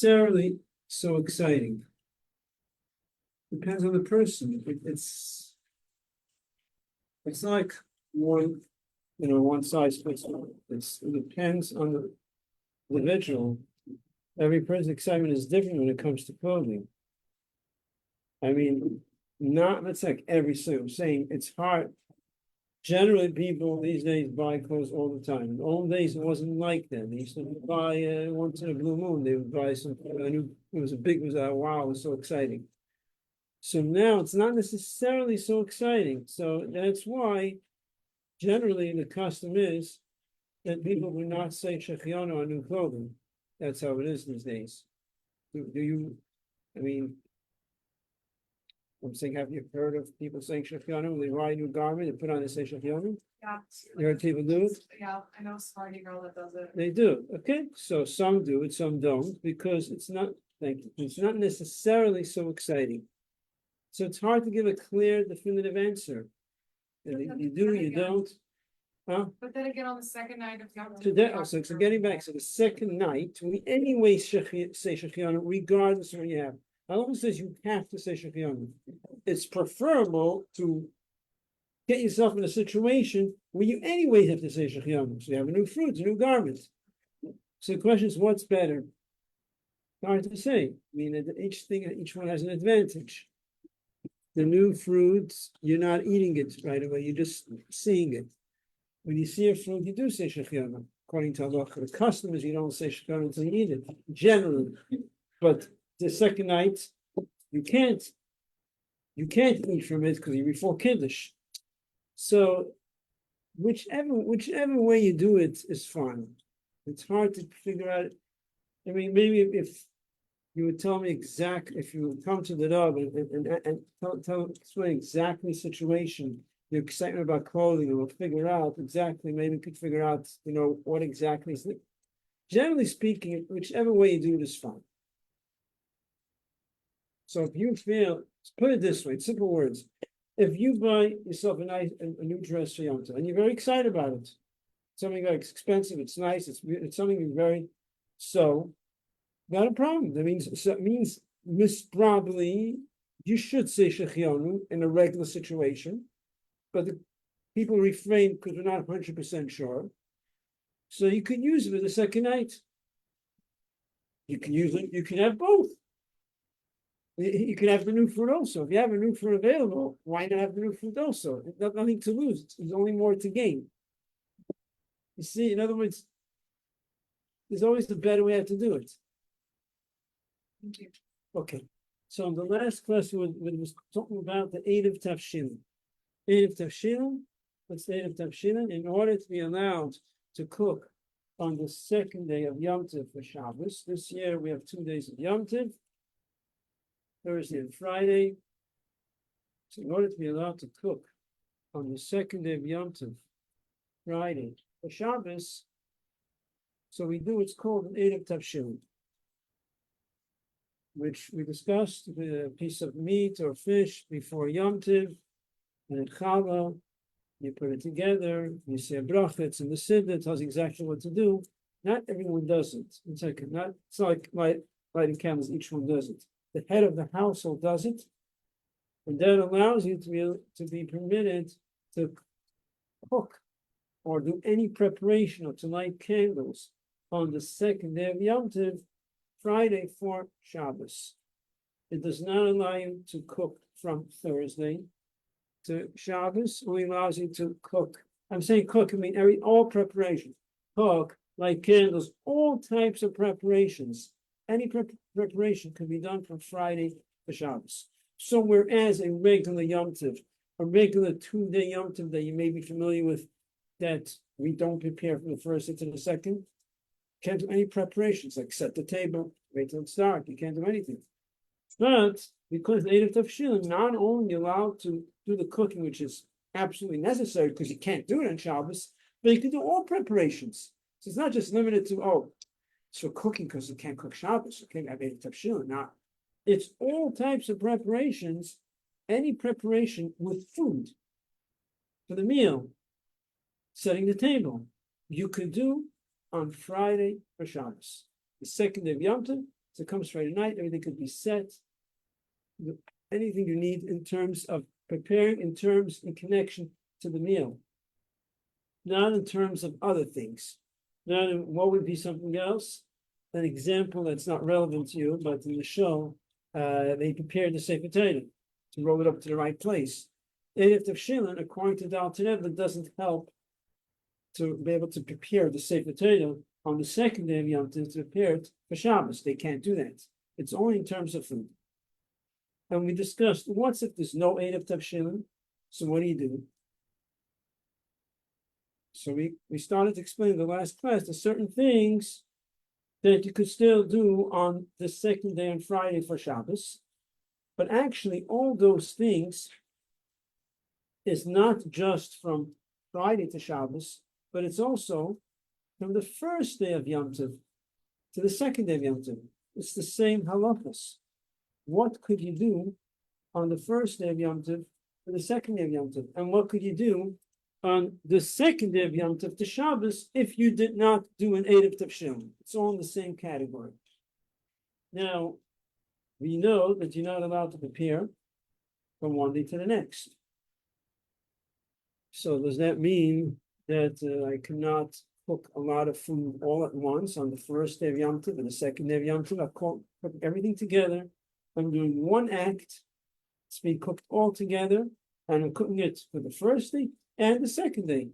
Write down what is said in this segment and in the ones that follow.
necessarily so exciting. Depends on the person. It's like one size fits all. It depends on the individual. Every person's excitement is different when it comes to clothing. I mean, that's like every single. I'm saying it's hard. Generally, people these days buy clothes all the time. In the old days, it wasn't like that. They used to buy once in a blue moon. They would buy some. I knew it was wow, it was so exciting. So now it's not necessarily so exciting. So that's why generally the custom is that people do not say shechianu on new clothing. That's how it is these days. Do you? I mean, I'm saying, have you heard of people saying shechianu when they buy a new garment and put on and say shechianu? Yeah. You heard people do it? Yeah, I know a Sparty girl that does it. They do. Okay, so some do it, some don't, because it's not. Thank you. It's not necessarily so exciting. So it's hard to give a clear, definitive answer. You do, you don't. Huh? But then again, on the second night of Yom So getting back, so the second night, we anyway say shechianu regardless of what you have. I always says you have to say shechianu. It's preferable to get yourself in a situation where you anyway have to say shechianu. So you have a new fruit, a new garment. So the question is, what's better? Hard to say. I mean, each one has an advantage. The new fruits, you're not eating it right away, you're just seeing it. When you see a fruit, you do say shechianu. According to Allah, the custom is you don't say shechianu until you eat it, generally. But the second night, you can't eat from it because you're before Kiddush. So whichever way you do it is fine. It's hard to figure out. I mean, maybe if you would tell me exactly, if you would come to the Rav and explain exactly the situation, your excitement about clothing, and we'll figure out exactly, maybe we could figure out, what exactly is it. Generally speaking, whichever way you do it is fine. So if you feel, let's put it this way, simple words. If you buy yourself a new dress for Yom Tov, and you're very excited about it, something like it's expensive, it's nice, it's something you're very, so not a problem. That means probably you should say shechianu in a regular situation, but the people refrain because we're not 100% sure. So you can use it for the second night. You can use it. You can have both. You can have the new fruit also. If you have a new fruit available, why not have the new fruit also? There's nothing to lose. There's only more to gain. You see, in other words, there's always the better way to do it. Okay, so in the last class we was talking about the Eid of Tafshilin. Eid of Tafshilin, what's the Eid of Tafshilin? In order to be allowed to cook on the second day of Yom Tov for Shabbos, this year we have 2 days of Yom Tov, Thursday and Friday. So in order to be allowed to cook on the second day of Yom Tov, Friday, for Shabbos, so we do what's called an Eid of Tafshilin, which we discussed, a piece of meat or fish before Yom Tov, and at Challah, you put it together, you say a bracha, it's in the Siddur, it tells you exactly what to do. Not everyone does it. It's not like lighting candles, each one does it. The head of the household does it, and that allows you to be permitted to cook or do any preparation or to light candles on the second day of Yom Tov, Friday for Shabbos. It does not allow you to cook from Thursday to Shabbos. It only allows you to cook. I'm saying cook, I mean all preparation. Cook, light candles, all types of preparations. Any preparation can be done from Friday to Shabbos. So whereas a regular Yom Tov, a regular 2-day Yom Tov that you may be familiar with, that we don't prepare from the first into the second, can't do any preparations, like set the table, wait till it's dark. You can't do anything. But because the Eid of Tafshilin, not only allowed to do the cooking, which is absolutely necessary because you can't do it on Shabbos, but you can do all preparations. So it's not just limited to, it's for cooking because you can't cook Shabbos. Okay, I made Eid of Tafshilin. Now, it's all types of preparations, any preparation with food for the meal, setting the table, you could do on Friday for Shabbos. The second day of Yom Tov, So it comes Friday night, everything could be set. Anything you need in terms of preparing, in connection to the meal. Not in terms of other things. Not in what would be something else. An example that's not relevant to you, but in the show, they prepared the Sefer Torah to roll it up to the right place. Erev Tavshilin, according to Dal Terev, doesn't help to be able to prepare the Sefer Torah on the second day of Yom Tov to prepare it for Shabbos. They can't do that. It's only in terms of food. And we discussed, what's if there's no Erev Tavshilin? So what do? So we started to explain in the last class the certain things that you could still do on the second day on Friday for Shabbos. But actually, all those things is not just from Friday to Shabbos, but it's also from the first day of Yom Tov to the second day of Yom Tov. It's the same halachas. What could you do on the first day of Yom Tov to the second day of Yom Tov? And what could you do on the second day of Yom Tov to Shabbos if you did not do an Erev Tavshilin? It's all in the same category. Now, we know that you're not allowed to prepare from one day to the next. So does that mean that I cannot cook a lot of food all at once on the first day of Yom Tov and the second day of Yom Tov? I cook everything together. I'm doing one act. It's being cooked all together, and I'm cooking it for the first day and the second day.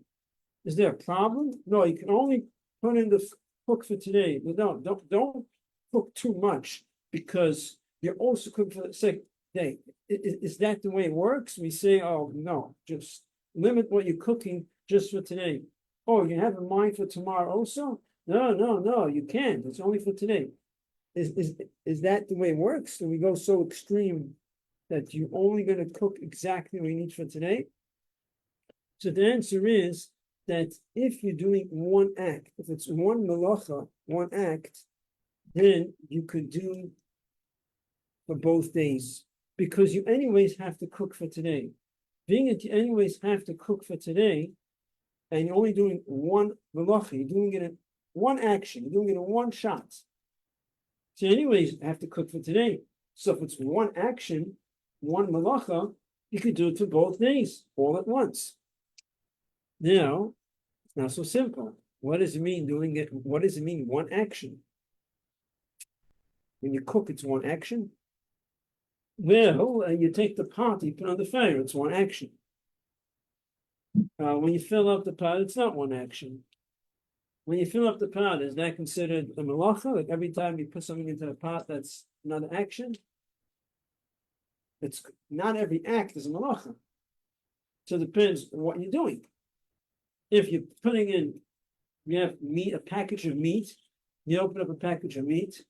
Is there a problem? No, you can only put in the cook for today. No, don't cook too much because you're also cooking for the second day. Is that the way it works? We say, oh no, just limit what you're cooking just for today. Oh, you have a mind for tomorrow also? No, you can't. It's only for today. Is that the way it works? Do we go so extreme that you're only going to cook exactly what you need for today? So the answer is that if you're doing one act, if it's one malacha, one act, then you could do for both days, because you anyways have to cook for today. Being that you anyways have to cook for today, and you're only doing one malacha, you're doing it in one action, you're doing it in one shot. So anyways, you have to cook for today. So if it's one action, one malacha, you could do it for both days, all at once. Now, it's not so simple. What does it mean doing it? What does it mean one action? When you cook, it's one action. Well, you take the pot, you put on the fire, it's one action. When you fill up the pot, it's not one action. When you fill up the pot, is that considered a malacha? Like every time you put something into the pot, that's another action? It's not every act is a malacha. So it depends on what you're doing. If you're putting in, you have meat, a package of meat, you open up a package of meat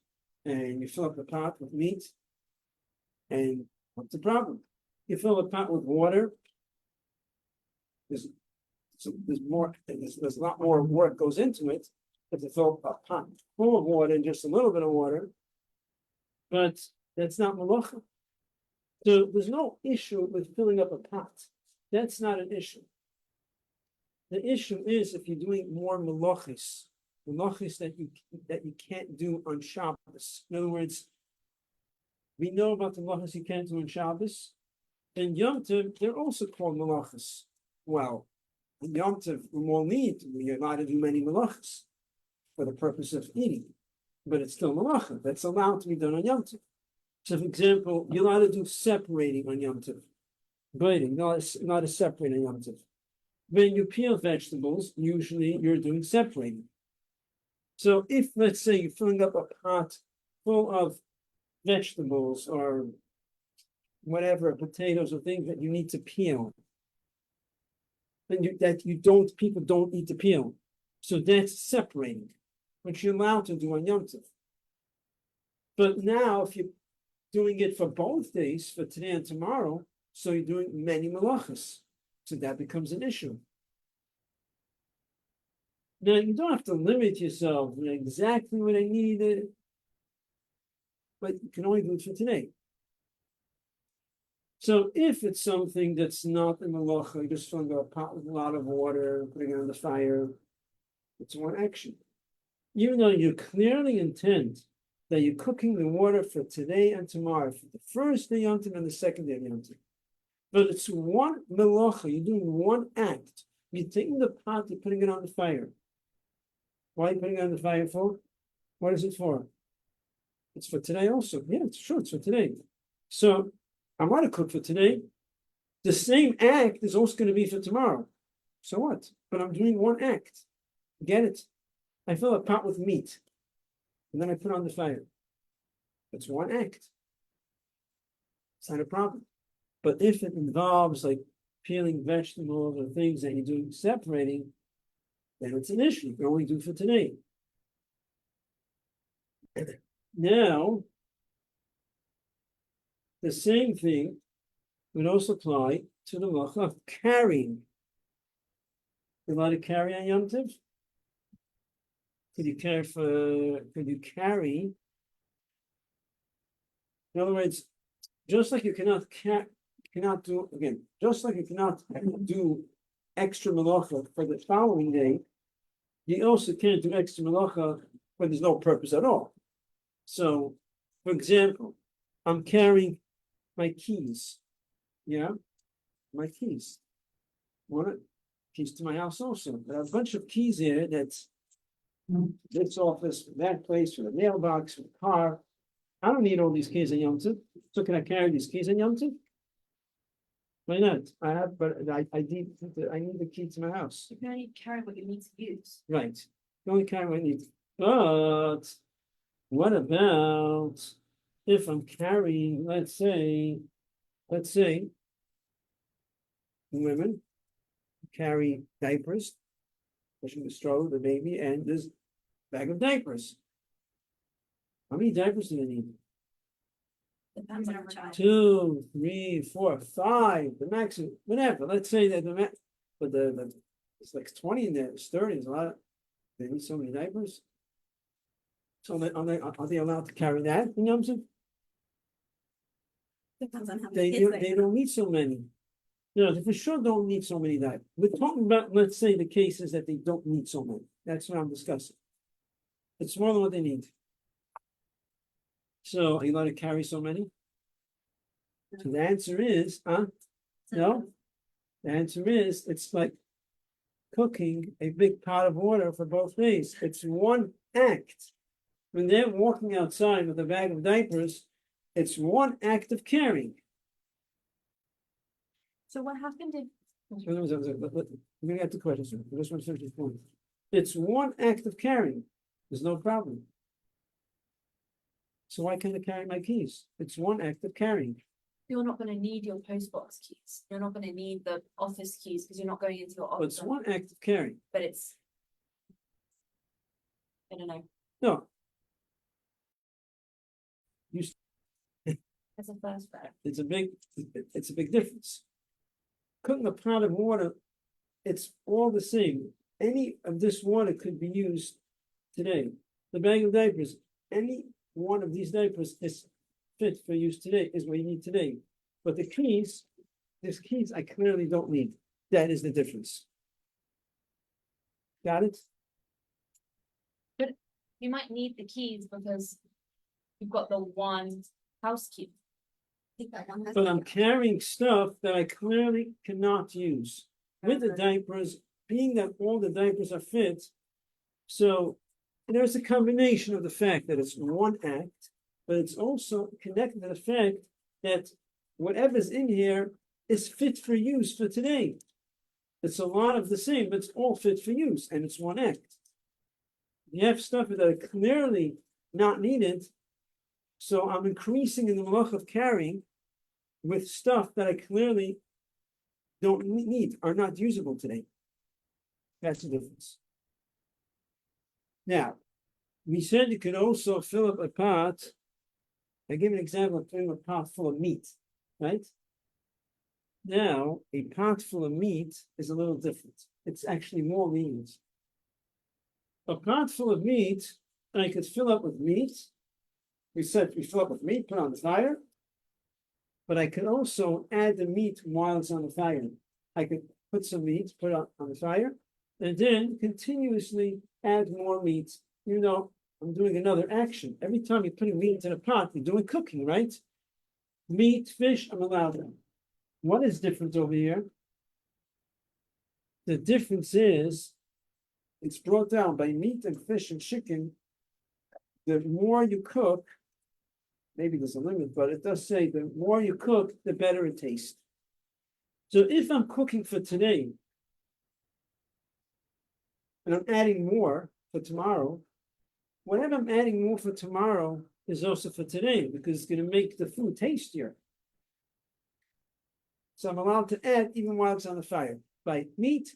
and you fill up the pot with meat. And what's the problem? You fill the pot with water. There's a lot more work goes into it. If you fill a pot full of water and just a little bit of water, but that's not malacha. So there's no issue with filling up a pot. That's not an issue. The issue is if you're doing more malachis that you can't do on Shabbos. In other words, we know about the malachis you can't do on Shabbos. In Yom Tov, they're also called malachis. Well, in Yom Tov, more meat, you're allowed to do many malachis for the purpose of eating, but it's still malacha. That's allowed to be done on Yom Tov. So, for example, you're allowed to do separating on Yom Tov. Braiding, not to separate on Yom Tov. When you peel vegetables, usually you're doing separating. So if, let's say, you're filling up a pot full of vegetables or whatever, potatoes or things that you need to peel, and people don't eat the peel. So that's separating, which you're allowed to do on Yom Tov. But now, if you're doing it for both days, for today and tomorrow, so you're doing many malachas. So that becomes an issue. Now, you don't have to limit yourself exactly what I need, but you can only do it for today. So if it's something that's not a malacha, you just filling a pot with a lot of water, putting it on the fire, it's one action. Even though you clearly intend that you're cooking the water for today and tomorrow, for the first day Yom Tov and the second day of Yom Tov. But it's one melacha, you're doing one act. You're taking the pot, you're putting it on the fire. Why are you putting it on the fire for? What is it for? It's for today also. Yeah, it's sure, it's for today. So I want to cook for today. The same act is also going to be for tomorrow. So what? But I'm doing one act. Get it? I fill a pot with meat, and then I put it on the fire. It's one act. It's not a problem. But if it involves like peeling vegetables or things that you're doing separating, then it's an issue. You can only do for today. Now, the same thing would also apply to the malacha of carrying. You allowed to carry on Yom Tov? Could you carry? In other words, just like you cannot do again, just like you cannot do extra malacha for the following day, you also can't do extra malacha when there's no purpose at all. So, for example, I'm carrying my keys. Yeah, my keys. Keys to my house also. But I have a bunch of keys here that's this office, that place, for the mailbox, for the car. I don't need all these keys in Yom Tov. So can I carry these keys in Yom Tov? Why not? I need the key to my house. You can only carry what you need to use. Right. You only carry what I need. But what about if I'm carrying, let's say, women carry diapers, pushing the stroller, the baby, and this bag of diapers. How many diapers do they need? Depends on the child. 2, 3, 4, 5, the maximum, whatever. Let's say that but it's like 20 in there, it's 30, it's a lot. They need so many diapers. So are they allowed to carry that in Yom Tov? Depends on how many kids They don't need so many. No, they for sure don't need so many diapers. We're talking about, let's say, the cases that they don't need so many. That's what I'm discussing. It's more than what they need. So are you allowed to carry so many? So the answer is, no. The answer is, it's like cooking a big pot of water for both days. It's one act. When they're walking outside with a bag of diapers, it's one act of carrying. So what happened if Let me get the question, sir. I just want to finish this point. It's one act of carrying. There's no problem. So why can't I carry my keys? It's one act of carrying. you're not going to need your postbox keys? You're not going to need the office keys because you're not going into your But office. it's one act of carrying. But it's, I don't know. No, That's a first better. it's a big difference. Cooking a pot of water, it's all the same. Any of this water could be used today. The bag of diapers, any one of these diapers is fit for use today, is what you need today. But the keys, these keys I clearly don't need. That is the difference. Got it? You might need the keys because you've got the one house key. But I'm carrying stuff that I clearly cannot use. With the diapers, being that all the diapers are fit, so there's a combination of the fact that it's one act, but it's also connected to the fact that whatever's in here is fit for use for today. It's a lot of the same, but it's all fit for use, and it's one act. You have stuff that are clearly not needed, so I'm increasing in the malach of carrying with stuff that I clearly don't need, are not usable today. That's the difference. Now, we said you could also fill up a pot. I give an example of filling a pot full of meat, right? Now, a pot full of meat is a little different. It's actually more lenient. A pot full of meat, I could fill up with meat. We said we fill up with meat, put on the fire. But I could also add the meat while it's on the fire. I could put some meat, put it on the fire, and then continuously add more meat. You know, I'm doing another action. Every time you're putting meat into the pot, you're doing cooking, right? Meat, fish, I'm allowed them. What is different over here? The difference is it's brought down by meat and fish and chicken. The more you cook, maybe there's a limit, but it does say the more you cook, the better it tastes. So if I'm cooking for today and I'm adding more for tomorrow, whatever I'm adding more for tomorrow is also for today because it's going to make the food tastier. So I'm allowed to add even while it's on the fire by meat,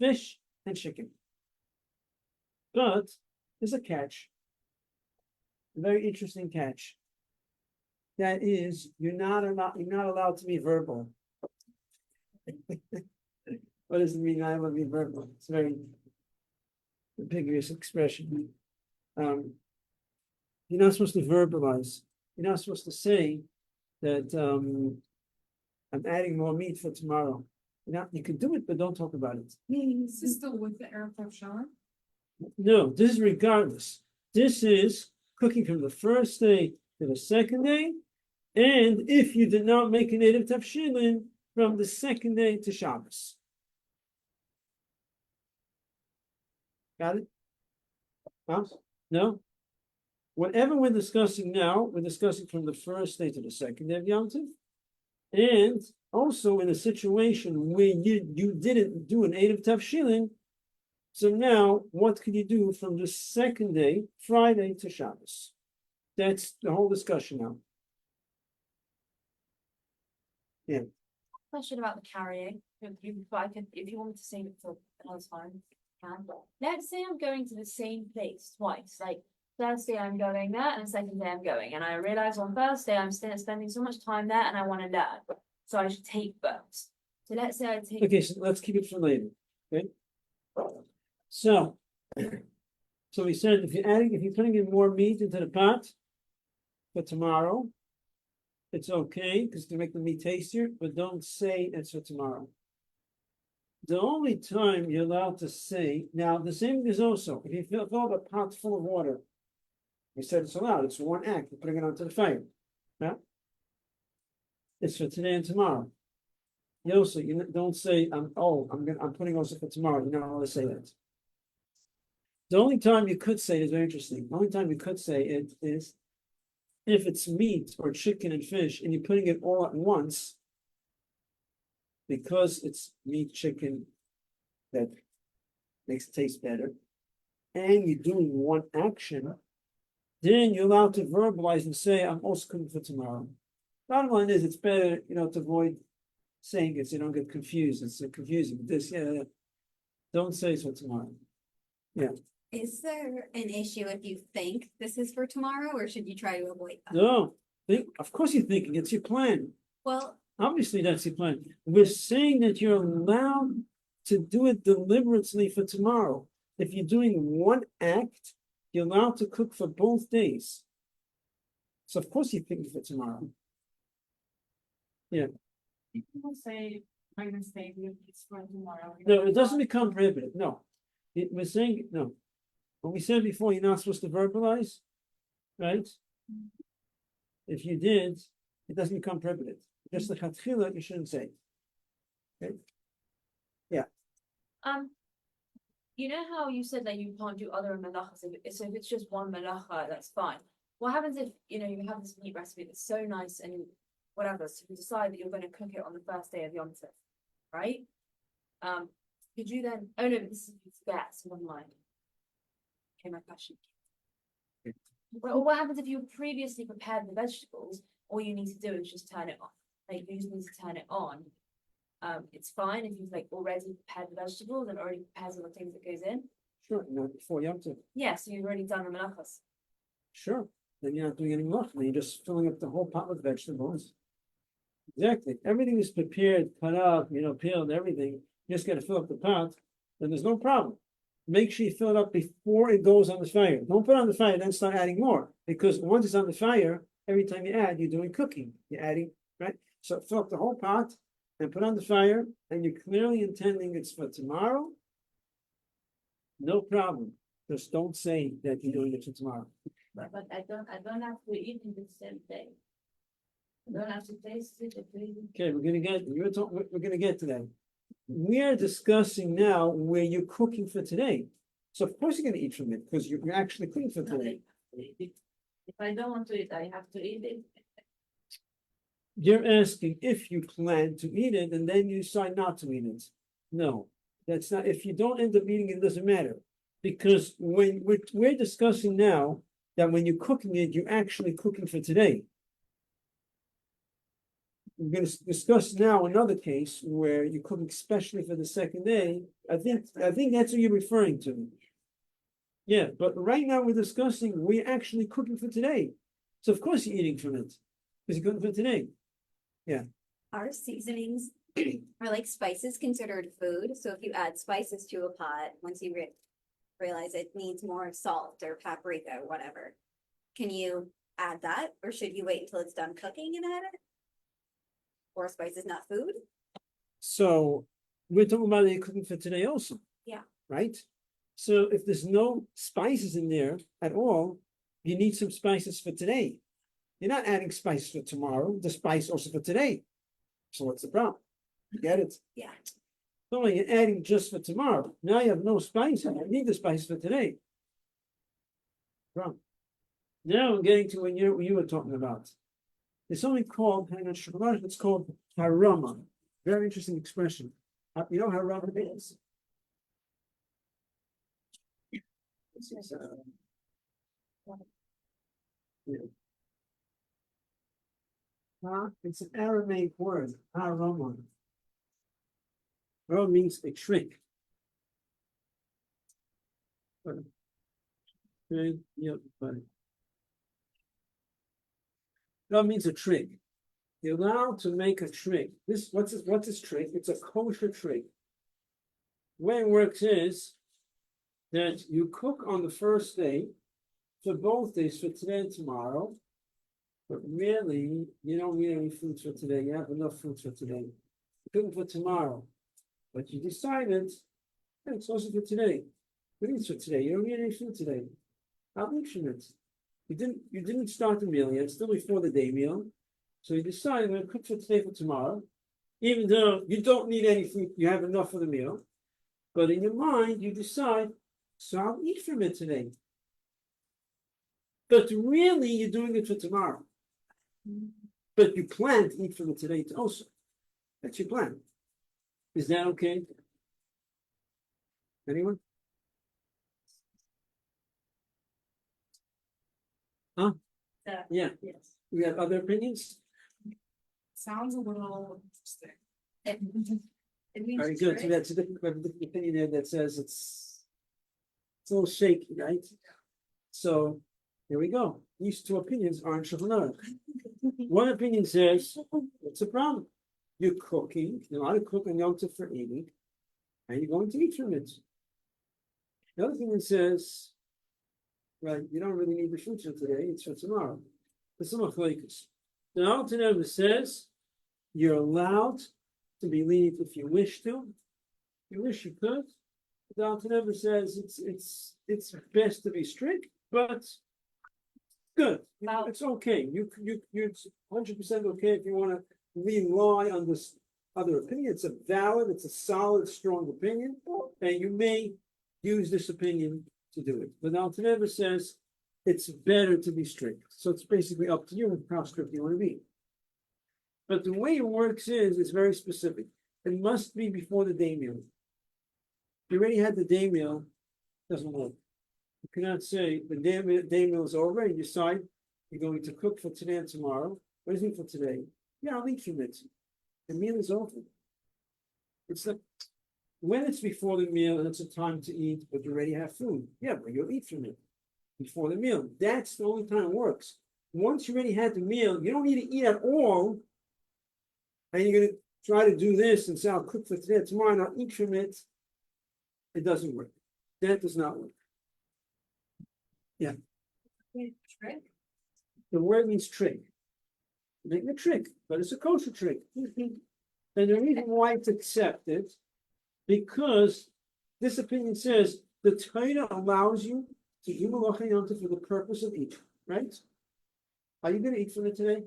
fish, and chicken. But there's a catch, a very interesting catch. That is, you're not allowed to be verbal. What does it mean? I will be verbal. It's a very ambiguous expression. You're not supposed to verbalize. You're not supposed to say that I'm adding more meat for tomorrow. You can do it, but don't talk about it. Is this still with the Erev Shana? No, this is regardless. This is cooking from the first day to the second day, and if you did not make a native tafshilin from the second day to Shabbos. Got it? Huh? No? Whatever we're discussing now, we're discussing from the first day to the second day of Yom Tov, and also in a situation where you didn't do an native tafshilin. So now, what can you do from the second day, Friday to Shabbos? That's the whole discussion now. Yeah. Question about the carrying. If you want me to save it for another time, can. Let's say I'm going to the same place twice. Like first day I'm going there, and the second day I'm going, and I realize on first day I'm spending so much time there, and I want to learn, so I should take both. So let's say I take. Okay, so let's keep it for later. Okay. So we said if you're putting in more meat into the pot for tomorrow, it's okay because to make the meat tastier, but don't say it's for tomorrow. The only time you're allowed to say, now the same is also, if you fill up a pot full of water, you said it's allowed, it's one act, you're putting it onto the fire. Yeah? It's for today and tomorrow. You also, you don't say, I'm putting also for tomorrow. You're not allowed to say that. The only time you could say it is very interesting. The only time you could say it is if it's meat or chicken and fish and you're putting it all at once, because it's meat, chicken that makes it taste better, and you're doing one action, then you're allowed to verbalize and say, I'm also cooking for tomorrow. Bottom line is it's better, to avoid saying it so you don't get confused. It's confusing. This, yeah. Don't say it's for tomorrow. Yeah. Is there an issue if you think this is for tomorrow, or should you try to avoid that? No, of course you're thinking it's your plan. Well, Obviously, that's your plan. We're saying that you're allowed to do it deliberately for tomorrow. If you're doing one act, you're allowed to cook for both days. So of course you're thinking for tomorrow. Yeah. People say, I'm gonna say it's for tomorrow. No, it doesn't become prohibited. No. We're saying, no. When we said before, you're not supposed to verbalize, right? If you did, it doesn't become prohibited. Just the chatchila, you shouldn't say. Okay. Yeah. You know how you said that you can't do other melachas, so if it's just one melacha, that's fine. What happens if, you have this meat recipe that's so nice and whatever, so you decide that you're going to cook it on the first day of Yom Tov, right? Could you then, oh no, but this is if you forget, so never mind. Okay, my question. Well, what happens if you previously prepared the vegetables? All you need to do is just turn it on. Like you just need to turn it on. It's fine if you've already prepared the vegetables and already prepared all the things that goes in. Sure, before Yom Tov. Yeah, so you've already done the melachas. Sure. Then you're not doing any more. Then you're just filling up the whole pot with vegetables. Exactly. Everything is prepared, cut up, peeled, everything. You just got to fill up the pot, then there's no problem. Make sure you fill it up before it goes on the fire. Don't put it on the fire, then start adding more. Because once it's on the fire, every time you add, you're doing cooking. You're adding, right? So fill up the whole pot and put on the fire, and you're clearly intending it's for tomorrow. No problem. Just don't say that you're doing it for tomorrow. But I don't have to eat in the same day. I don't have to taste it, Okay, we're gonna get to that. We are discussing now where you're cooking for today. So of course you're gonna eat from it, because you're actually cooking for today. If I don't want to eat, I have to eat it. You're asking if you plan to eat it and then you decide not to eat it. No, that's not, if you don't end up eating it, it doesn't matter. Because when we're discussing now that when you're cooking it, you're actually cooking for today. We're going to discuss now another case where you're cooking especially for the second day. I think that's what you're referring to. Yeah, but right now we're discussing we're actually cooking for today. So of course you're eating from it. Because you're cooking for today. Are seasonings are like spices considered food? So if you add spices to a pot, once you realize it needs more salt or paprika or whatever, can you add that? Or should you wait until it's done cooking and add it? Or spice is not food? So we're talking about you're cooking for today also. Yeah. Right? So if there's no spices in there at all, you need some spices for today. You're not adding spices for tomorrow, the spice also for today. So what's the problem? You get it? Yeah. So you're adding just for tomorrow. Now you have no spice, and you need the spice for today. Wrong. Now I'm getting to what you were talking about. It's something called, hang on, it's called harama. Very interesting expression. You know how harama is? This is, yeah. It's an Aramaic word, harama. Harama means a trick. That means a trick. You're allowed to make a trick. What's this trick? It's a kosher trick. The way it works is that you cook on the first day for both days, for today and tomorrow. But really, you don't need any fruits for today. You have enough fruits for today. You're cooking for tomorrow. But you decided, hey, it's also for today. What is for today? You don't need any food today. I'll eat from it. You didn't start the meal yet, it's still before the day meal. So you decide I'm going to cook for today for tomorrow, even though you don't need any food, you have enough for the meal. But in your mind, you decide, so I'll eat from it today. But really, you're doing it for tomorrow. But you plan to eat from it today also. That's your plan. Is that okay? Anyone? Huh? Yeah. Yes. We have other opinions? Sounds a little interesting. It means Very good. So trick. that's a different opinion there that says it's a little shaky, right? So here we go. These two opinions aren't Shulchan Aruch. One opinion says it's a problem. You're cooking, you're allowed to cook on Yom Tov for eating, and you're going to eat from it. The other opinion says, right, you don't really need the fruits for today, it's for tomorrow. It's a machlokes. The Alter Rebbe says you're allowed to be lenient if you wish to. If you wish you could. The Alter Rebbe says it's best to be strict, but good. Now- It's okay. You're 100% okay if you want to rely on this other opinion. It's a solid, strong opinion, and you may use this opinion to do it. But the Alter Rebbe says it's better to be strict. So it's basically up to you how strict you want to be. But the way it works is it's very specific. It must be before the day meal. If you already had the day meal, it doesn't work. You cannot say the day meal is over and you decide you're going to cook for today and tomorrow. What is it for today? Yeah, I'll eat from it. The meal is over. It's like when it's before the meal and it's a time to eat, but you already have food. Yeah, but you'll eat from it before the meal. That's the only time it works. Once you already had the meal, you don't need to eat at all. And you're going to try to do this and say, I'll cook for today and tomorrow and I'll eat from it. It doesn't work. That does not work. Yeah. Trick? The word means trick. Making a trick, but it's a kosher trick. And the reason why it's accepted, because this opinion says The Torah allows you to do malacha Yom Tov for the purpose of eating, right? Are you going to eat from it today?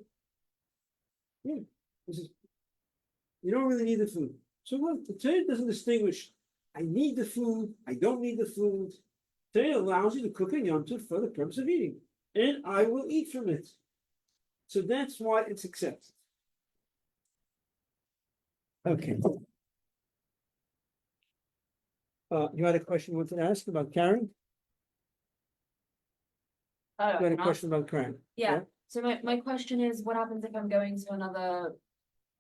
Yeah. You don't really need the food. So look, the Torah doesn't distinguish. I need the food. I don't need the food. The Torah allows you to cook on Yom Tov for the purpose of eating, and I will eat from it. So that's why it's accepted. Okay. You had a question you wanted to ask about carrying? Oh, You had a no. question about carrying? Yeah, so my question is, what happens if I'm going to another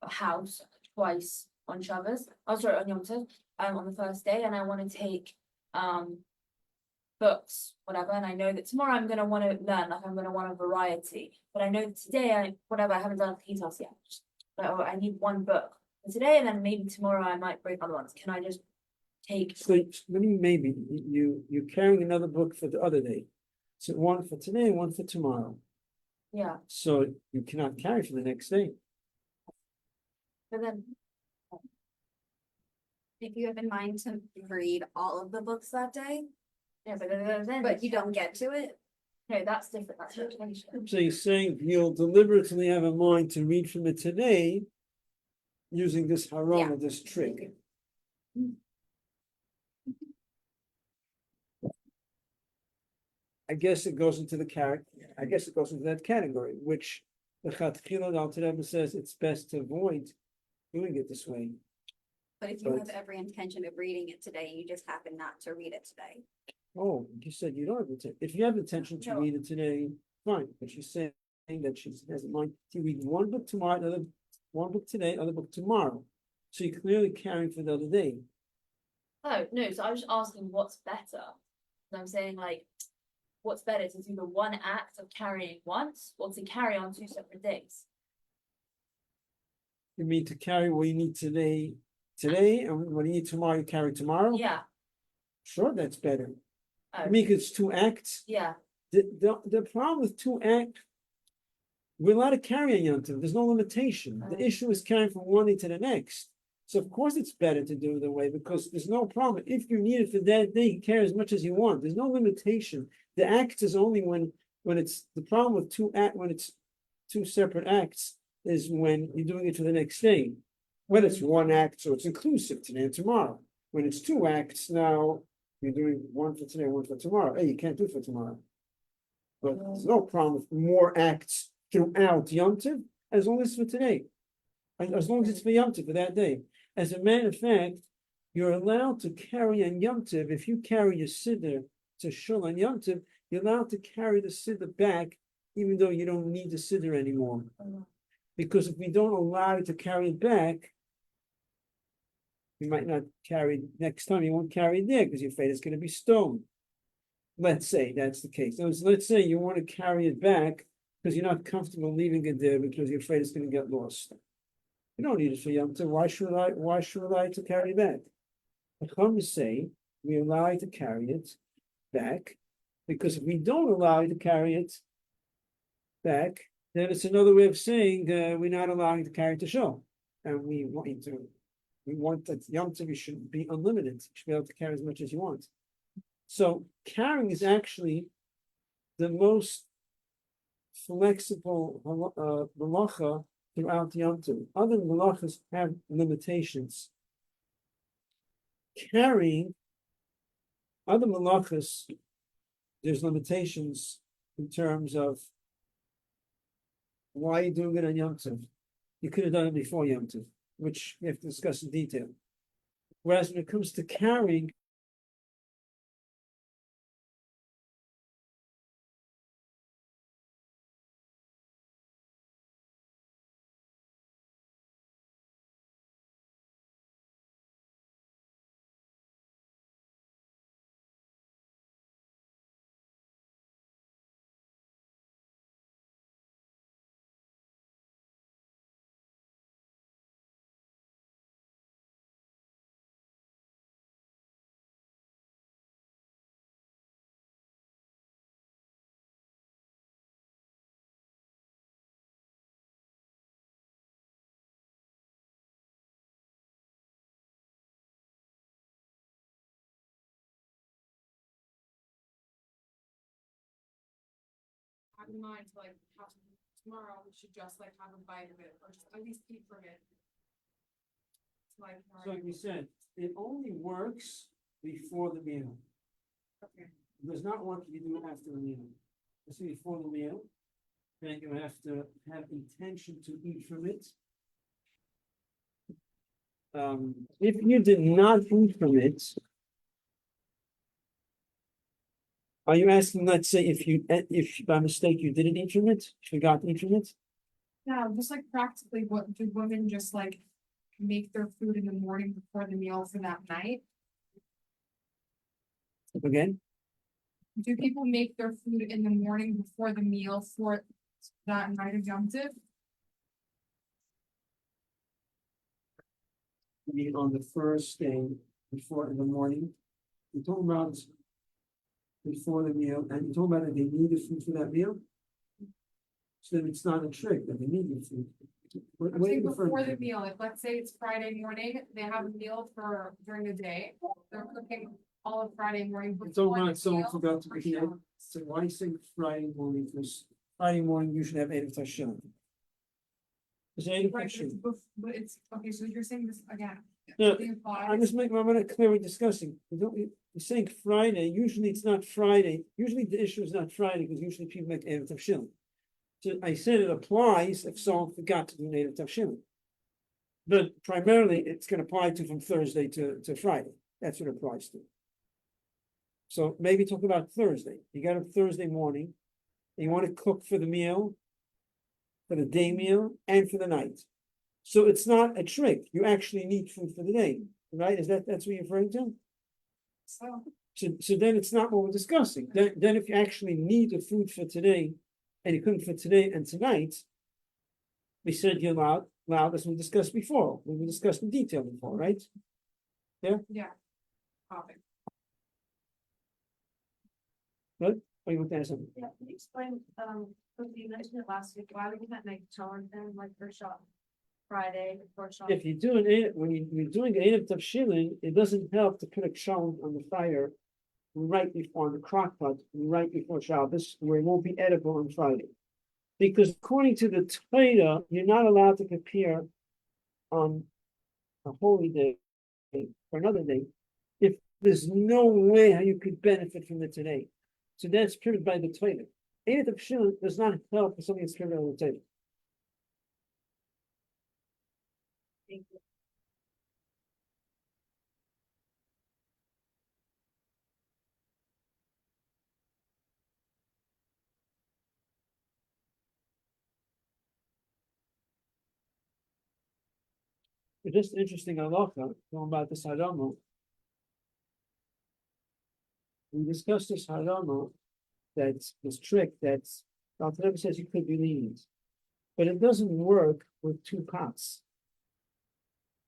house twice on Shabbos? Oh, sorry, on Yom Tov, on the first day, and I want to take, books, whatever, and I know that tomorrow I'm gonna want to learn, like I'm gonna want a variety, but I know that today I haven't done a task yet, but I need one book for today, and then maybe tomorrow I might break other ones. Can I just take? So maybe you're carrying another book for the other day. So one for today, one for tomorrow. Yeah, So you cannot carry for the next day. but then, If you have in mind to read all of the books that day, yeah, but then. but you don't get to it, No, that's different, that's different. So you're saying you'll deliberately have a mind to read from it today using this harama, this trick. I guess it goes into that category, which the Chatchila Alter Rebbe says it's best to avoid doing it this way. but if you But- have every intention of reading it today, and you just happen not to read it today. Oh, you said you don't have intent. If you have intention to No. read it today, fine. But she's saying that she has in mind to read one book tomorrow, one book today, other book tomorrow. So you're clearly carrying for the other day. Oh, no, so I was just asking what's better. And I'm saying like, what's better to do the one act of carrying once or to carry on 2 separate days? You mean to carry what you need today, and what you need tomorrow, you carry tomorrow? Yeah, Sure, that's better. I oh, mean, it's 2 acts. yeah, The problem with 2 acts, we're allowed to carry on Yom Tov. There's no limitation. The issue is carrying from one day to the next. So of course it's better to do it the way, because there's no problem. If you need it for that day, you carry as much as you want. There's no limitation. The act is only when it's the problem with when it's 2 separate acts is when you're doing it for the next day. When it's 1 act, so it's inclusive today and tomorrow. When it's 2 acts, now you're doing one for today, one for tomorrow. Hey, you can't do it for tomorrow. But there's no problem with more acts throughout Yom Tov, as long as it's for today. As long as it's for Yom Tov for that day. As a matter of fact, you're allowed to carry on Yom Tov. If you carry your siddur to shul on Yom Tov, you're allowed to carry the siddur back, even though you don't need the siddur anymore. Because if we don't allow you to carry it back, you might not carry it next time. You won't carry it there because you're afraid it's going to be stolen. Let's say that's the case. So let's say you want to carry it back because you're not comfortable leaving it there because you're afraid it's going to get lost. You don't need it for Yom Tov. Why should I to carry it back? The Chachamim say we allow you to carry it back, because if we don't allow you to carry it back, then it's another way of saying we're not allowing you to carry it to show. And we want that Yom Tov should be unlimited. You should be able to carry as much as you want. So carrying is actually the most flexible malacha throughout Yom Tov. Other malachas have limitations. Carrying other malachas, there's limitations in terms of why you're doing it on Yom Tov. You could have done it before Yom Tov, which we have to discuss in detail. Whereas when it comes to carrying, have in mind to like have tomorrow, we should just like have a bite of it, or just at least eat from it. To, like, So like we said, it only works before the meal. okay. It does not work if you do it after the meal. It's before the meal. Then you have to have intention to eat from it. If you did not eat from it, are you asking, let's say, if by mistake you didn't eat from it, forgot to eat from it? Yeah, just like practically, what do women just like make their food in the morning before the meal for that night? Again, Do people make their food in the morning before the meal for that night of Yom Tov? you mean on the first day before in the morning. You're talking about before the meal, and you're talking about that they need the food for that meal. So then it's not a trick that they need the food. What I'm are you saying referring before to? the meal, like let's say it's Friday morning, they have a meal for during the day, they're cooking all of Friday morning. It's before all the right, someone meal forgot to for make it. Shabbat. So why say Friday morning? Because Friday morning you should have Erev Tashilin. It's Erev Right, but it's, Tashilin. but it's, okay, so you're saying this again. No, Something applies. I'm gonna clear we're discussing. You're saying Friday, usually it's not Friday. Usually the issue is not Friday, because usually people make Erev Tashilin. So I said it applies if someone forgot to do Erev Tashilin. But primarily, it's gonna apply to from Thursday to Friday. That's what it applies to. So maybe talk about Thursday. You got up Thursday morning, and you want to cook for the meal, for the day meal, and for the night. So it's not a trick. You actually need food for the day, right? That's what you're referring to? So, So then it's not what we're discussing. Then if you actually need the food for today, and you couldn't for today and tonight, we said you're allowed, as we discussed before. We discussed in detail before, right? yeah. Topic. Good? Or you want to add something? Yeah, can you explain, because you mentioned it last week, why would you not make Sean then like for shop Friday before Sean? If you're doing it, when you're doing Erev Tavshilin, it doesn't help to put a challah on the fire right before, on the crock pot, right before Shabbos, where it won't be edible on Friday. Because according to the Torah, you're not allowed to prepare on a holy day for another day if there's no way how you could benefit from it today. So that's proven by the Torah. Erev Tavshilin does not help for something that's proven on the Torah. It's just interesting halacha, going about this harama. We discussed this harama, that's this trick that's, Dr. Rebbe says you could be lenient, but it doesn't work with two pots.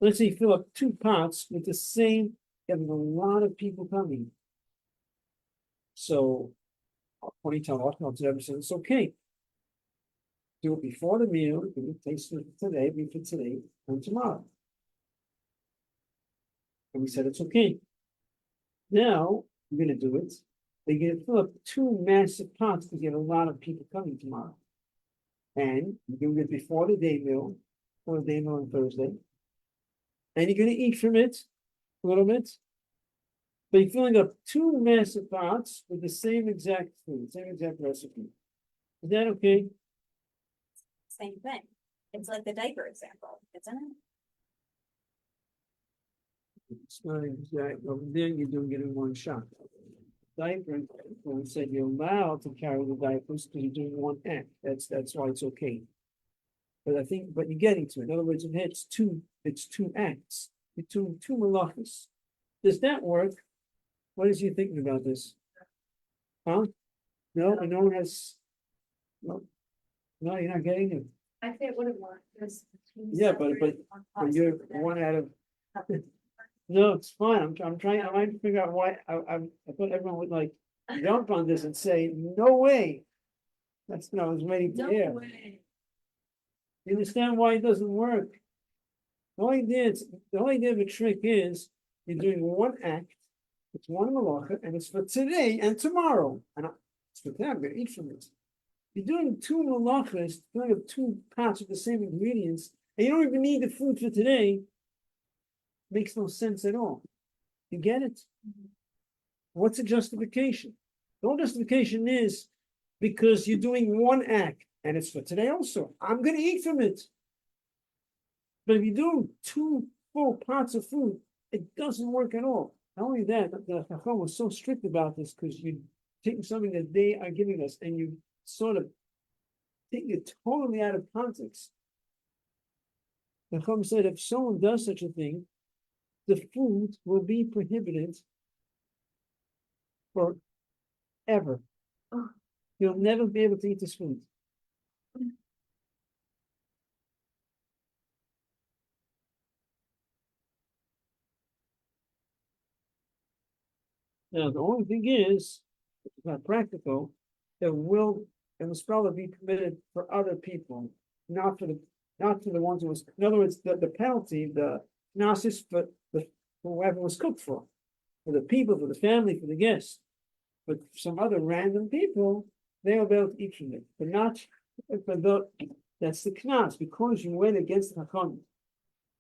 Let's say you fill up two pots with the same, having a lot of people coming. So, according to halacha, Dr. Rebbe says it's okay. Do it before the meal, do it taste it today, be for today, and tomorrow. And we said it's okay. Now, we're gonna do it. They're gonna fill up two massive pots because you have a lot of people coming tomorrow. And you're doing it before the day meal, or the day meal on Thursday. And you're gonna eat from it a little bit. But you're filling up two massive pots with the same exact food, same exact recipe. Is that okay? Same thing. It's like the diaper example, isn't it? It's not exact, over there you're doing it in one shot. Diaper, when we said you're allowed to carry the diapers because you're doing one act, that's why it's okay. But I think, but you're getting to it, in other words, it's two acts, two malachas. Does that work? What is you thinking about this? Huh? No, no one has, no, you're not getting it. I think it wouldn't work, because. Yeah, but you're one out of. No, it's fine. I'm trying to figure out why I thought everyone would like jump on this and say, no way. That's what I was waiting to No hear. way. You understand why it doesn't work? The only idea of a trick is you're doing one act, it's one malacha, and it's for today and tomorrow. And it's for today, I'm gonna eat from it. You're doing two malachas, doing up two pots with the same ingredients, and you don't even need the food for today. Makes no sense at all. You get it? What's the justification? The whole justification is because you're doing one act, and it's for today also. I'm going to eat from it. But if you do two full pots of food, it doesn't work at all. Not only that, the Chacham was so strict about this because you take something that they are giving us and you sort of take it totally out of context. The Chacham said if someone does such a thing, the food will be prohibited forever. Oh. You'll never be able to eat this food. Now, the only thing is, it's not practical, it will probably be permitted for other people, not for the ones who was, in other words, the penalty, the gnosis for whoever was cooked for the people, for the family, for the guests. But some other random people, they'll be able to eat from it, but not for that's the knas, because you went against the Hakam.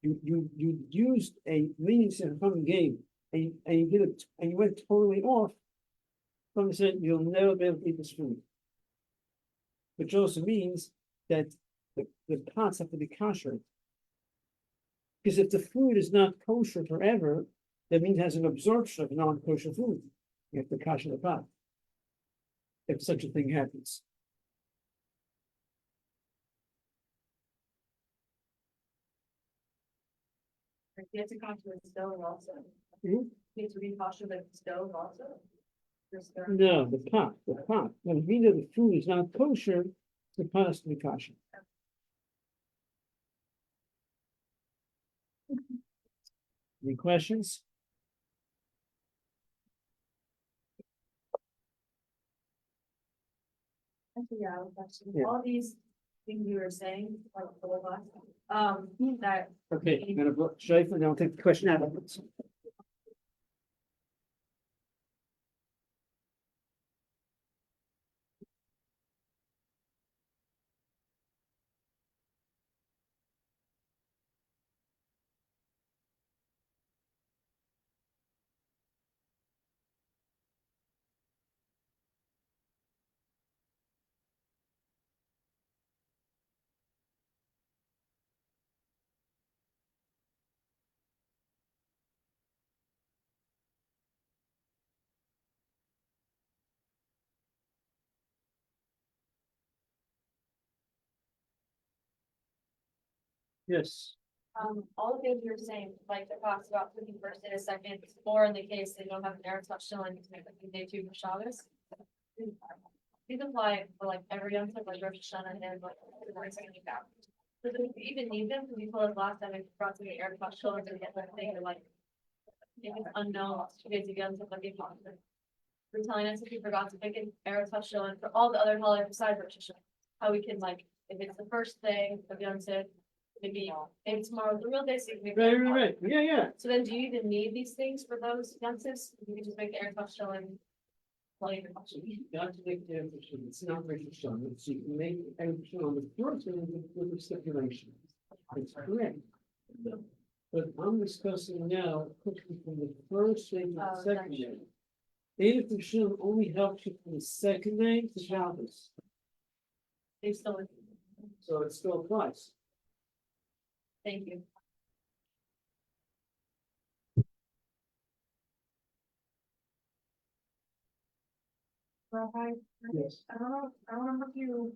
You used a leniency the Hakam gave, and you did it, and you went totally off. Hakam said you'll never be able to eat this food, which also means that the pots have to be kosher. Because if the food is not kosher forever, that means it has an absorption of non-kosher food. You have to kosher the pot. If such a thing happens. You have to come to the stove also. Mhm. You have to be cautious of the stove also. No, the pot. When either the food is not kosher, the pot has to be kosher. Any questions? Actually, yeah, I was actually, Yeah. all these things you were saying, like, that, Okay, I'm gonna vote Shaif, and then I'll take the question out of it. Yes. all the things you were saying, like the cost about cooking first and a second, or in the case they don't have an air touch on, you can make like day two for Shabbos. These apply for like every young like Rosh Hashanah and like the next thing you got. So do you even need them? Because you told us last time we brought some air touch on to get that thing to like. If it's unknown, 2 days ago, and stuff like it. We're telling us if we forgot to pick an air touch on for all the other holidays besides Rosh Hashanah, how we can like, if it's the first thing of Yom Tov, maybe tomorrow the real day, so you can make. Right. Yeah. So then, do you even need these things for those Yom Tovs? You can just make the air touch on. Well, you can touch it. You have to make the emphasis, it's not Rosh Hashanah, so you can make the emphasis on the first one with the stipulation. It's correct. But I'm discussing now, cooking from the first day to the Oh, second gotcha. day. Eight of Shem only helps you from the second day to Shabbos, They still, so it still applies. thank you. Rabbi, Yes. I don't know if you,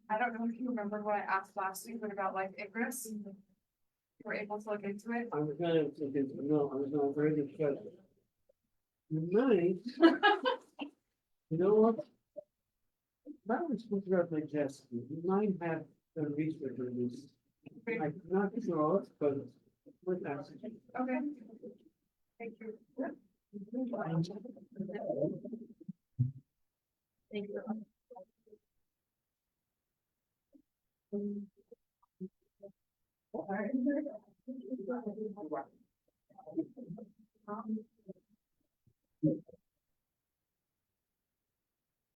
I don't know if you remember what I asked last week, but about like Icarus. You were able to look into it. I was gonna look into, no, I was on a very good track. You might, you know what? That was supposed to have my test, you might have done research on this. I'm not sure, but with that. Okay. Thank you. Thank you.